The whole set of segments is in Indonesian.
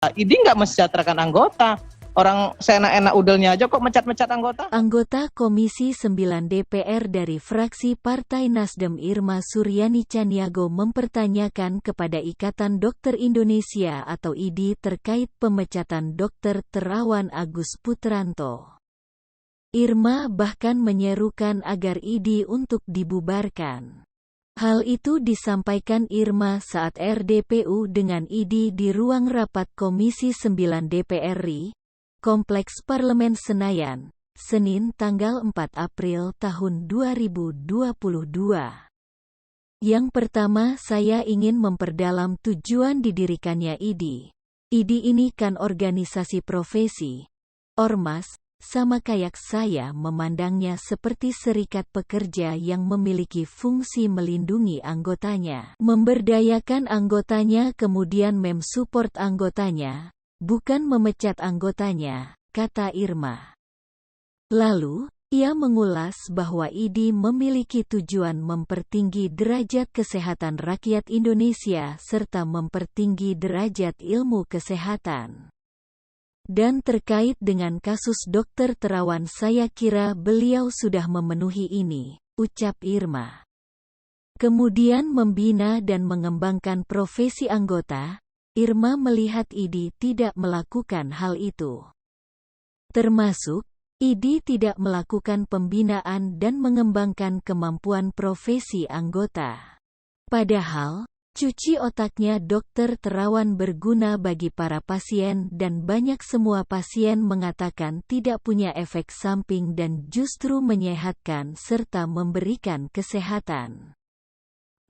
ID nggak mensejahterakan anggota. Orang seenak-enak udelnya aja kok mecat-mecat anggota. Anggota Komisi 9 DPR dari fraksi Partai Nasdem Irma Suryani Caniago mempertanyakan kepada Ikatan Dokter Indonesia atau IDI terkait pemecatan Dr. Terawan Agus Putranto. Irma bahkan menyerukan agar IDI untuk dibubarkan. Hal itu disampaikan Irma saat RDPU dengan IDI di ruang rapat Komisi 9 DPR RI, Kompleks Parlemen Senayan, Senin tanggal 4 April tahun 2022. Yang pertama, saya ingin memperdalam tujuan didirikannya IDI. IDI ini kan organisasi profesi, ormas, sama kayak saya memandangnya seperti serikat pekerja yang memiliki fungsi melindungi anggotanya, memberdayakan anggotanya kemudian mensupport anggotanya, bukan memecat anggotanya, kata Irma. Lalu, ia mengulas bahwa IDI memiliki tujuan mempertinggi derajat kesehatan rakyat Indonesia serta mempertinggi derajat ilmu kesehatan. Dan terkait dengan kasus Dr. Terawan, saya kira beliau sudah memenuhi ini, ucap Irma. Kemudian membina dan mengembangkan profesi anggota, Irma melihat IDI tidak melakukan hal itu. Termasuk, IDI tidak melakukan pembinaan dan mengembangkan kemampuan profesi anggota. Padahal, cuci otaknya Dr. Terawan berguna bagi para pasien dan banyak semua pasien mengatakan tidak punya efek samping dan justru menyehatkan serta memberikan kesehatan.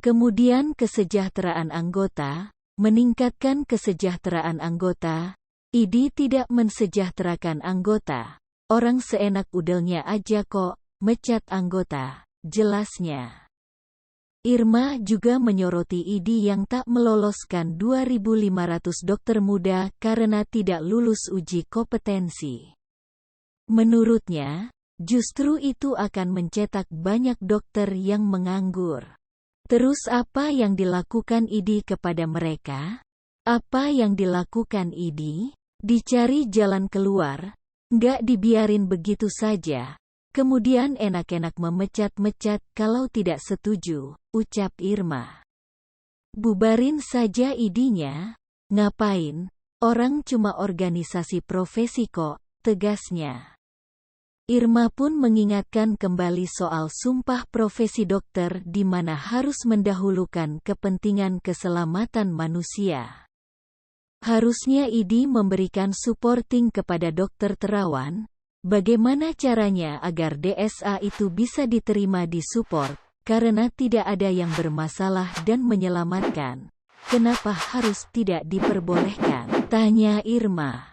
Kemudian kesejahteraan anggota, meningkatkan kesejahteraan anggota, IDI tidak mensejahterakan anggota, orang seenak udelnya aja kok, mecat anggota, jelasnya. Irma juga menyoroti IDI yang tak meloloskan 2.500 dokter muda karena tidak lulus uji kompetensi. Menurutnya, justru itu akan mencetak banyak dokter yang menganggur. Terus apa yang dilakukan IDI kepada mereka? Apa yang dilakukan IDI? Dicari jalan keluar, nggak dibiarin begitu saja. Kemudian enak-enak memecat-mecat kalau tidak setuju, ucap Irma. Bubarin saja IDI-nya, ngapain? Orang cuma organisasi profesi kok, tegasnya. Irma pun mengingatkan kembali soal sumpah profesi dokter di mana harus mendahulukan kepentingan keselamatan manusia. Harusnya IDI memberikan supporting kepada Dr. Terawan. Bagaimana caranya agar DSA itu bisa diterima di support, karena tidak ada yang bermasalah dan menyelamatkan. Kenapa harus tidak diperbolehkan? Tanya Irma.